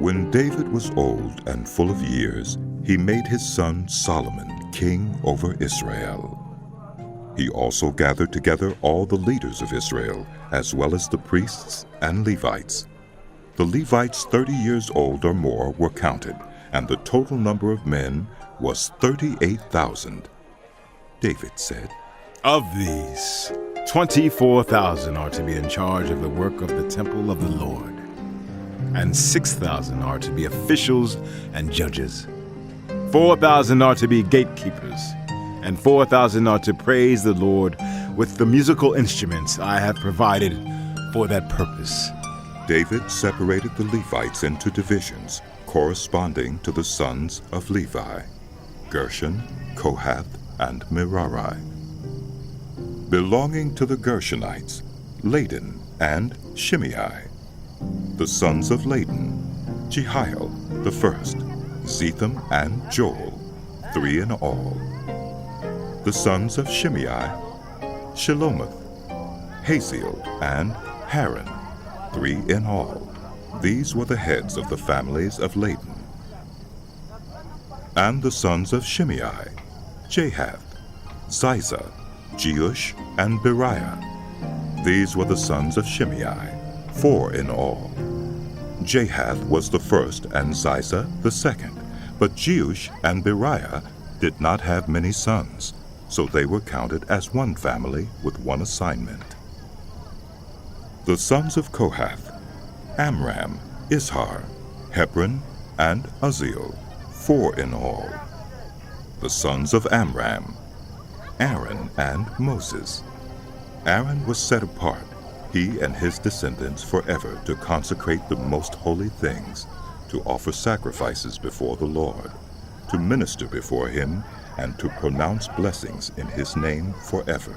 When David was old and full of years, he made his son Solomon king over Israel. He also gathered together all the leaders of Israel, as well as the priests and Levites. The Levites 30 years old or more were counted, and the total number of men was 38,000. David said, "Of these, 24,000 are to be in charge of the work of the temple of the Lord, and 6,000 are to be officials and judges. 4,000 are to be gatekeepers, and 4,000 are to praise the Lord with the musical instruments I have provided for that purpose." David separated the Levites into divisions corresponding to the sons of Levi: Gershon, Kohath, and Merari. Belonging to the Gershonites, Laden and Shimei. The sons of Laden, Jehiel the first, Zetham and Joel, 3 in all. The sons of Shimei, Shelomoth, Haziel, and Haran, 3 in all. These were the heads of the families of Laden. And the sons of Shimei, Jahath, Ziza, Jeush, and Beriah. These were the sons of Shimei, 4 in all. Jahath was the first and Ziza the second, but Jeush and Beriah did not have many sons, so they were counted as one family with one assignment. The sons of Kohath, Amram, Izhar, Hebron, and Uzziel, 4 in all. The sons of Amram, Aaron and Moses. Aaron was set apart, he and his descendants forever, to consecrate the most holy things, to offer sacrifices before the Lord, to minister before him, and to pronounce blessings in his name forever.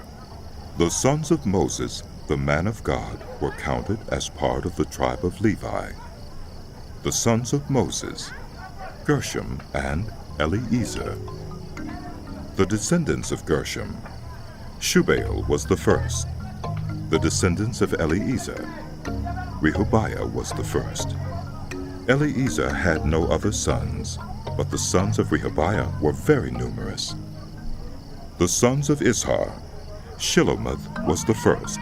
The sons of Moses, the man of God, were counted as part of the tribe of Levi. The sons of Moses, Gershom and Eliezer. The descendants of Gershom, Shubael was the first. The descendants of Eliezer, Rehabiah was the first. Eliezer had no other sons, but the sons of Rehabiah were very numerous. The sons of Izhar, Shelomoth was the first.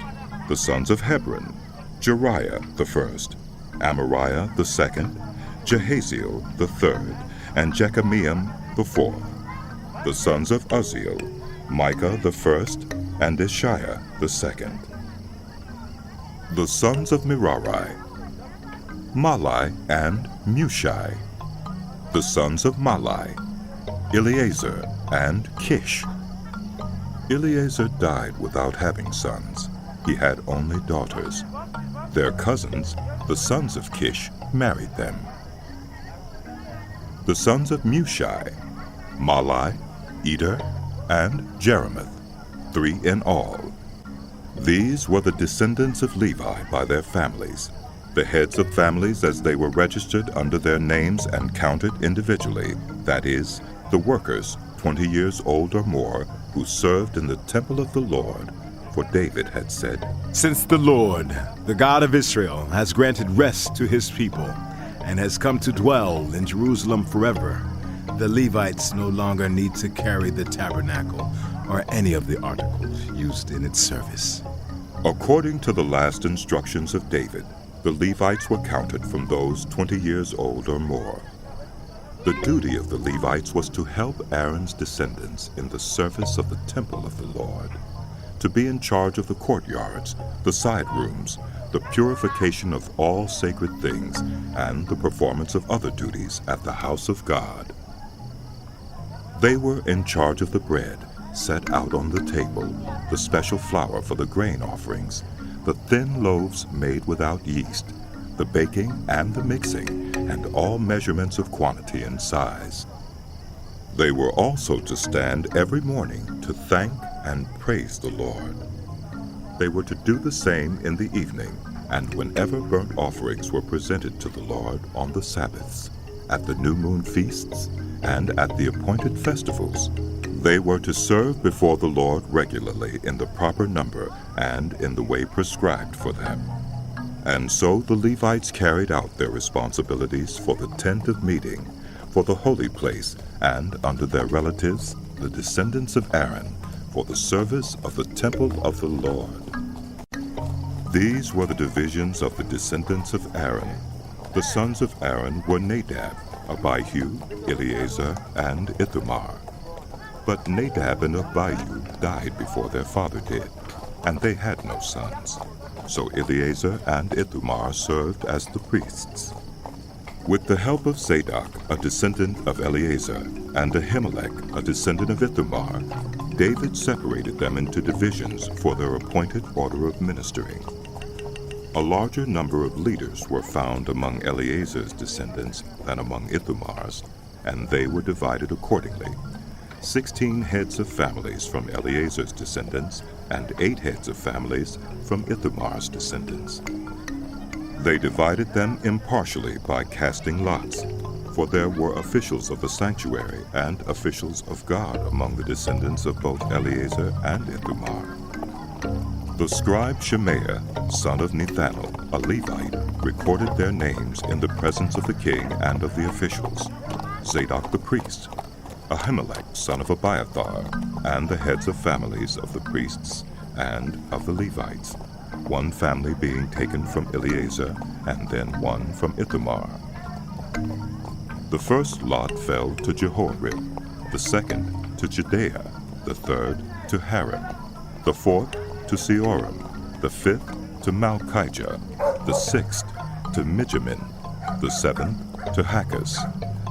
The sons of Hebron, Jeriah the first, Amariah the second, Jehaziel the third, and Jekameam the fourth. The sons of Uzziel, Micah the first, and Ishiah the second. The sons of Merari, Mahli and Mushi. The sons of Mahli, Eleazar and Kish. Eleazar died without having sons. He had only daughters. Their cousins, the sons of Kish, married them. The sons of Mushi, Mahli, Eder, and Jeremoth, 3 in all. These were the descendants of Levi by their families, the heads of families as they were registered under their names and counted individually, that is, the workers 20 years old or more who served in the temple of the Lord. For David had said, "Since the Lord, the God of Israel, has granted rest to his people and has come to dwell in Jerusalem forever, the Levites no longer need to carry the tabernacle or any of the articles used in its service." According to the last instructions of David, the Levites were counted from those 20 years old or more. The duty of the Levites was to help Aaron's descendants in the service of the temple of the Lord, to be in charge of the courtyards, the side rooms, the purification of all sacred things, and the performance of other duties at the house of God. They were in charge of the bread set out on the table, the special flour for the grain offerings, the thin loaves made without yeast, the baking and the mixing, and all measurements of quantity and size. They were also to stand every morning to thank and praise the Lord. They were to do the same in the evening, and whenever burnt offerings were presented to the Lord on the Sabbaths, at the new moon feasts, and at the appointed festivals. They were to serve before the Lord regularly in the proper number and in the way prescribed for them. And so the Levites carried out their responsibilities for the tent of meeting, for the holy place, and under their relatives, the descendants of Aaron, for the service of the temple of the Lord. These were the divisions of the descendants of Aaron. The sons of Aaron were Nadab, Abihu, Eleazar, and Ithamar. But Nadab and Abihu died before their father did, and they had no sons. So Eleazar and Ithamar served as the priests. With the help of Zadok, a descendant of Eleazar, and Ahimelech, a descendant of Ithamar, David separated them into divisions for their appointed order of ministering. A larger number of leaders were found among Eleazar's descendants than among Ithamar's, and they were divided accordingly. 16 heads of families from Eleazar's descendants, and 8 heads of families from Ithamar's descendants. They divided them impartially by casting lots, for there were officials of the sanctuary and officials of God among the descendants of both Eleazar and Ithamar. The scribe Shemaiah, son of Nethanel, a Levite, recorded their names in the presence of the king and of the officials, Zadok the priest, Ahimelech, son of Abiathar, and the heads of families of the priests and of the Levites, one family being taken from Eleazar, and then one from Ithamar. The first lot fell to Jehoram, the second to Jedaiah, the third to Harim, the fourth to Seorim, the fifth to Malchijah, the sixth to Mijamin, the seventh to Hakkus,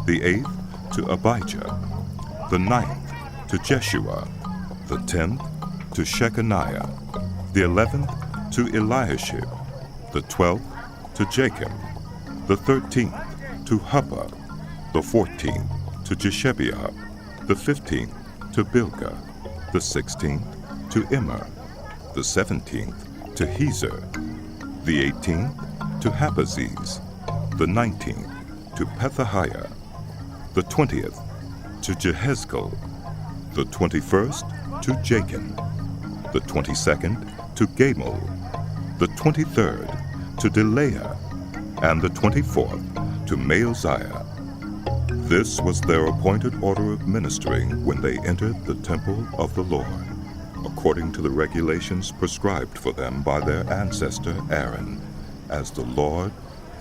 the eighth to Abijah, the ninth to Jeshua, the 10th to Shechaniah, the 11th to Eliashib, the 12th to Jacob, the 13th to Huppah, the 14th to Jeshebeah, the 15th to Bilgah, the 16th to Immer, the 17th to Hezer, the 18th to Hapaziz, the 19th to Pethahiah, the 20th to Jehezkel, the 21st to Jachin, the 22nd to Gamal, the 23rd to Delaiah, and the 24th to Maaziah. This was their appointed order of ministering when they entered the temple of the Lord, according to the regulations prescribed for them by their ancestor Aaron, as the Lord,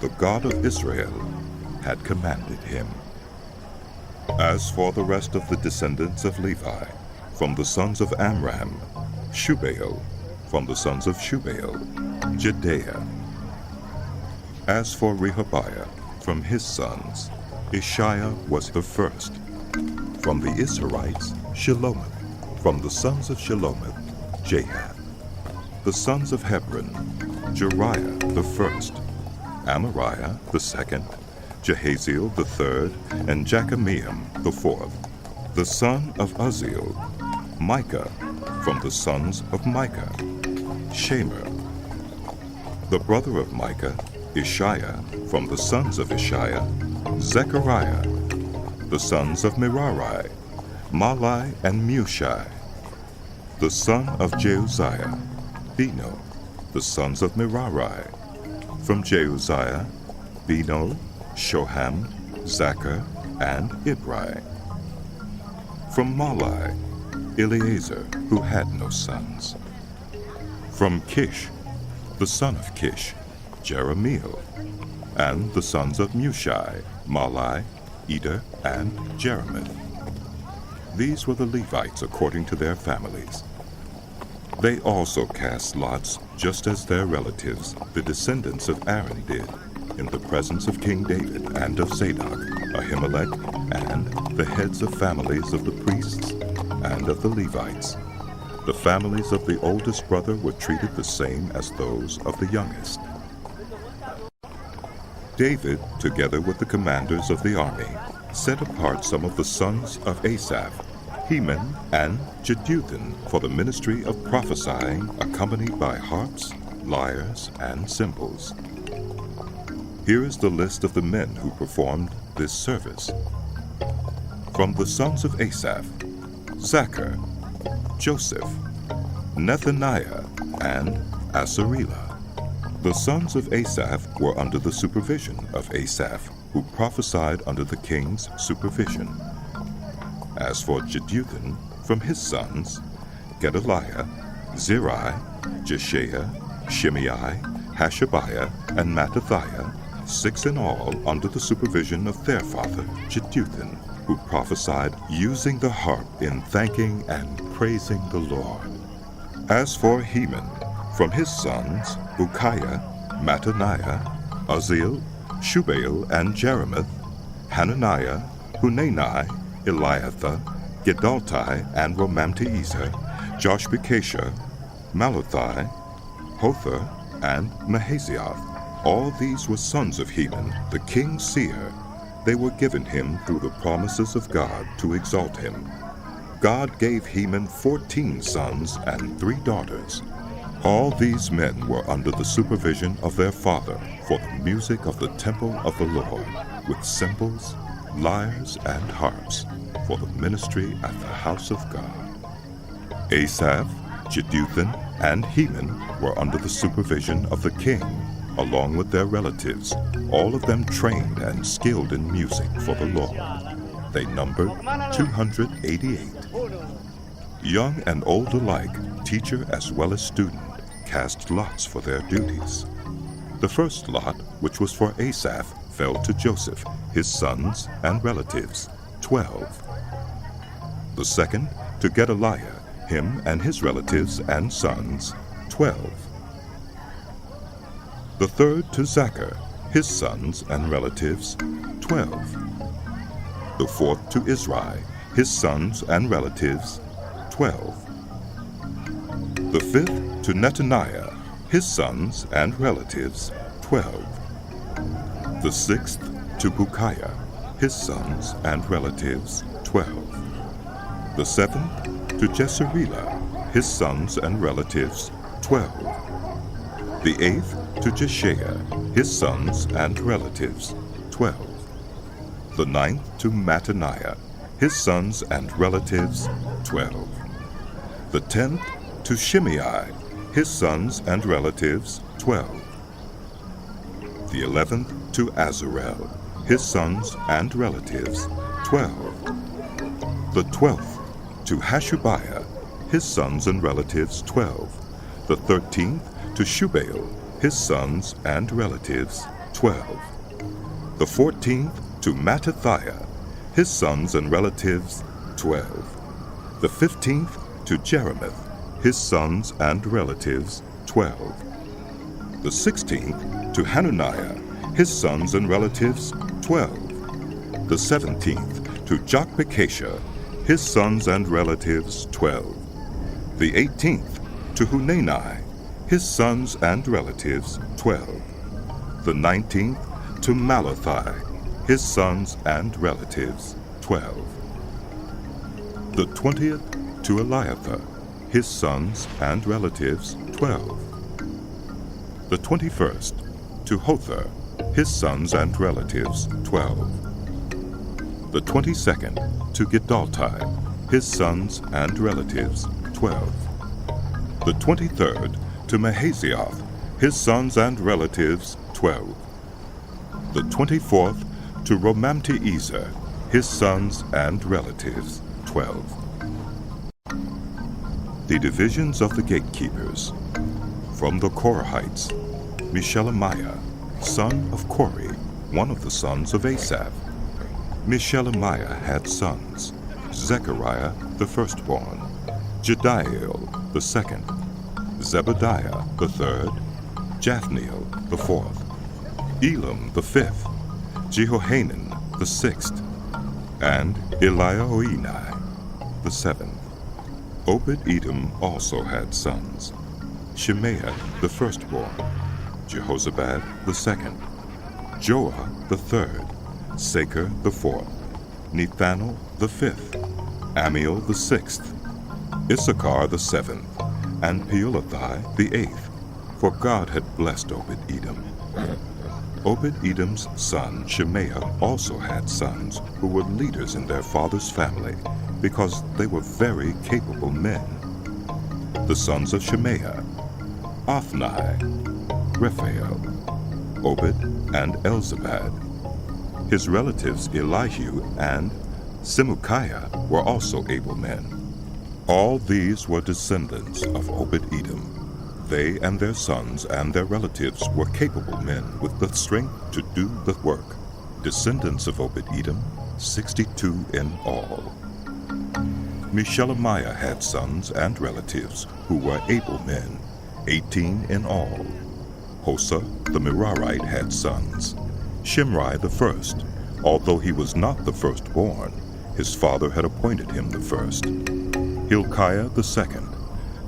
the God of Israel, had commanded him. As for the rest of the descendants of Levi, from the sons of Amram, Shubael, from the sons of Shubael, Jedaiah. As for Rehabiah, from his sons, Ishiah was the first. From the Israelites, Shelomith, from the sons of Shelomith, Jahath. The sons of Hebron, Jeriah the first, Amariah the second, Jehaziel the third, and Jekameam the fourth. The son of Uzziel, Micah, from the sons of Micah, Shemer. The brother of Micah, Ishiah, from the sons of Ishiah, Zechariah. The sons of Merari, Malai and Mushai. The son of Jeuziah, Beno. The sons of Merari, from Jeuziah, Beno, Shoham, Zachar, and Ibri. From Malai, Eleazar, who had no sons. From Kish, the son of Kish, Jeremiel. And the sons of Mushai, Malai, Eder, and Jerimoth. These were the Levites according to their families. They also cast lots, just as their relatives, the descendants of Aaron, did, in the presence of King David and of Zadok, Ahimelech, and the heads of families of the priests and of the Levites. The families of the oldest brother were treated the same as those of the youngest. David, together with the commanders of the army, set apart some of the sons of Asaph, Heman and Jeduthun, for the ministry of prophesying, accompanied by harps, lyres, and cymbals. Here is the list of the men who performed this service. From the sons of Asaph, Zachar, Joseph, Nethaniah, and Asarela. The sons of Asaph were under the supervision of Asaph, who prophesied under the king's supervision. As for Jeduthun, from his sons, Gedaliah, Zeri, Jeshaiah, Shimei, Hashabiah, and Mattithiah, 6 in all under the supervision of their father Jeduthun, who prophesied using the harp in thanking and praising the Lord. As for Heman, from his sons, Bukiah, Mattaniah, Uzziel, Shubael, and Jerimoth, Hananiah, Hunani, Eliathah, Gedalti, and Romamti-Ezer, Joshbekashah, Malathi, Hothar, and Mahazioth. All these were sons of Heman, the king's seer. They were given him through the promises of God to exalt him. God gave Heman 14 sons and 3 daughters. All these men were under the supervision of their father for the music of the temple of the Lord, with cymbals, lyres, and harps, for the ministry at the house of God. Asaph, Jeduthun, and Heman were under the supervision of the king, along with their relatives, all of them trained and skilled in music for the Lord. They numbered 288. Young and old alike, teacher as well as student, cast lots for their duties. The first lot, which was for Asaph, fell to Joseph, his sons and relatives, 12. The second to Gedaliah, him and his relatives and sons, 12. The third to Zachar, his sons and relatives, 12. The fourth to Izri, his sons and relatives, 12. The fifth to Netaniah, his sons and relatives, 12. The sixth to Bukiah, his sons and relatives, 12. The seventh to Jesarela, his sons and relatives, 12. The eighth to Jeshaiah, his sons and relatives, 12. The ninth to Mattaniah, his sons and relatives, 12. The 10th to Shimei, his sons and relatives, 12. The 11th to Azarel, his sons and relatives, 12. The 12th to Hashabiah, his sons and relatives, 12. The 13th to Shubael, his sons and relatives, 12. The 14th to Mattithiah, his sons and relatives, 12. The 15th to Jerimoth, his sons and relatives, 12. The 16th to Hananiah, his sons and relatives, 12. The 17th to Joshbekashah, his sons and relatives, 12. The 18th to Hunani, his sons and relatives, 12. The 19th to Malathi, his sons and relatives, 12. The 20th to Eliathah, his sons and relatives, 12. The 21st to Hothar, his sons and relatives, 12. The 22nd to Gedalti, his sons and relatives, 12. The 23rd to Mahazioth, his sons and relatives, 12. The 24th to Romamti-Ezer, his sons and relatives, 12. The divisions of the gatekeepers. From the Korahites, Meshelemiah, son of Kori, one of the sons of Asaph. Meshelemiah had sons, Zechariah the firstborn, Jediael the second, Zebediah the third, Jathniel the fourth, Elam the fifth, Jehohanan the sixth, and Elioenai the seventh. Obed-Edom also had sons, Shemaiah the firstborn, Jehozabad the second, Joah the third, Saker the fourth, Nethanel the fifth, Amiel the sixth, Issachar the seventh, and Peulathai the eighth, for God had blessed Obed-Edom. Obed-Edom's son Shemaiah also had sons who were leaders in their father's family, because they were very capable men. The sons of Shemaiah, Othni, Rephael, Obed and Elzabad. His relatives Elihu and Simukiah were also able men. All these were descendants of Obed-Edom. They and their sons and their relatives were capable men with the strength to do the work. Descendants of Obed-Edom, 62 in all. Meshelemiah had sons and relatives who were able men, 18 in all. Hosa the Merarite had sons. Shimri the first, although he was not the firstborn, his father had appointed him the first. Hilkiah the second,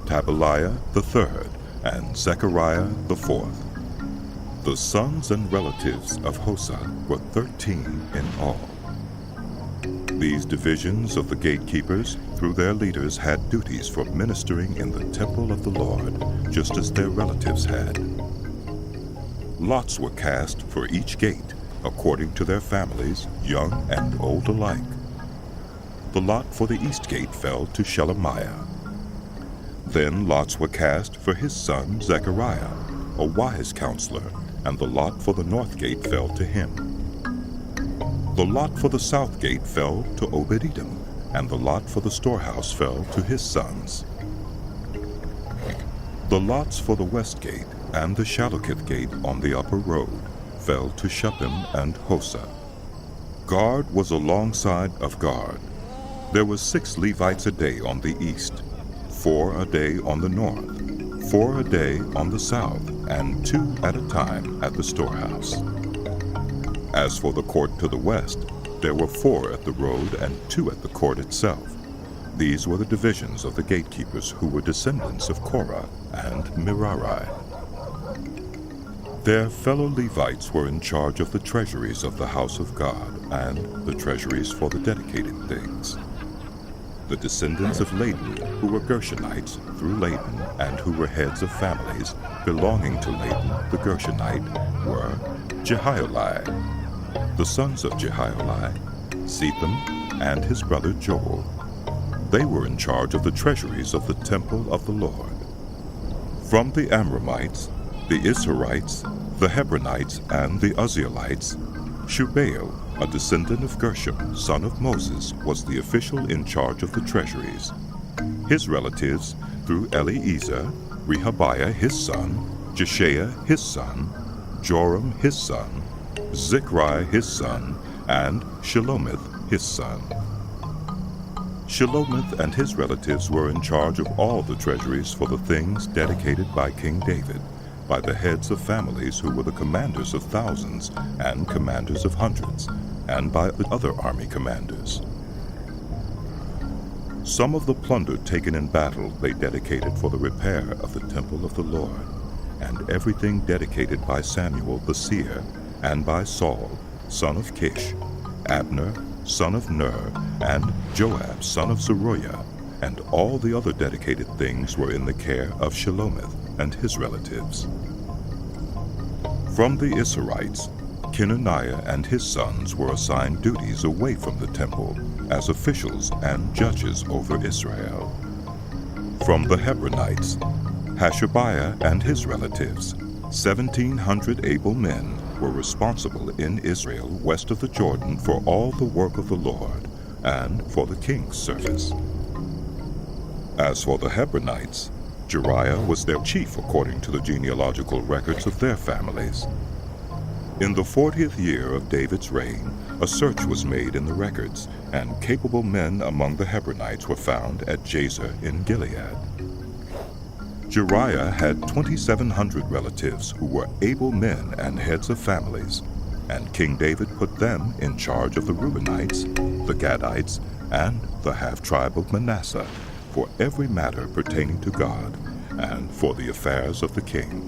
Tabaliah the third, and Zechariah the fourth. The sons and relatives of Hosa were 13 in all. These divisions of the gatekeepers, through their leaders, had duties for ministering in the temple of the Lord, just as their relatives had. Lots were cast for each gate, according to their families, young and old alike. The lot for the east gate fell to Shelemiah. Then lots were cast for his son Zechariah, a wise counselor, and the lot for the north gate fell to him. The lot for the south gate fell to Obed-Edom, and the lot for the storehouse fell to his sons. The lots for the west gate and the Shallokith gate on the upper road fell to Shuppim and Hosa. Guard was alongside of guard. There were 6 Levites a day on the east, 4 a day on the north, 4 a day on the south, and 2 at a time at the storehouse. As for the court to the west, there were 4 at the road and 2 at the court itself. These were the divisions of the gatekeepers who were descendants of Korah and Merari. Their fellow Levites were in charge of the treasuries of the house of God and the treasuries for the dedicated things. The descendants of Laden, who were Gershonites through Laden and who were heads of families belonging to Laden the Gershonite, were Jehioli. The sons of Jehioli, Setham and his brother Joel. They were in charge of the treasuries of the temple of the Lord. From the Amramites, the Israelites, the Hebronites, and the Uzzielites, Shubael, a descendant of Gershom, son of Moses, was the official in charge of the treasuries. His relatives, through Eliezer, Rehabiah his son, Jeshaiah his son, Joram his son, Zichri his son, and Shelomith his son. Shelomith and his relatives were in charge of all the treasuries for the things dedicated by King David, by the heads of families who were the commanders of thousands and commanders of hundreds, and by the other army commanders. Some of the plunder taken in battle they dedicated for the repair of the temple of the Lord, and everything dedicated by Samuel the seer, and by Saul, son of Kish, Abner, son of Ner, and Joab, son of Zeruiah, and all the other dedicated things were in the care of Shelomith and his relatives. From the Israelites, Kenaniah and his sons were assigned duties away from the temple as officials and judges over Israel. From the Hebronites, Hashabiah and his relatives, 1,700 able men, were responsible in Israel west of the Jordan for all the work of the Lord and for the king's service. As for the Hebronites, Jeriah was their chief according to the genealogical records of their families. In the 40th year of David's reign, a search was made in the records, and capable men among the Hebronites were found at Jazer in Gilead. Jeriah had 2,700 relatives who were able men and heads of families, and King David put them in charge of the Reubenites, the Gadites, and the half-tribe of Manasseh, for every matter pertaining to God, and for the affairs of the king.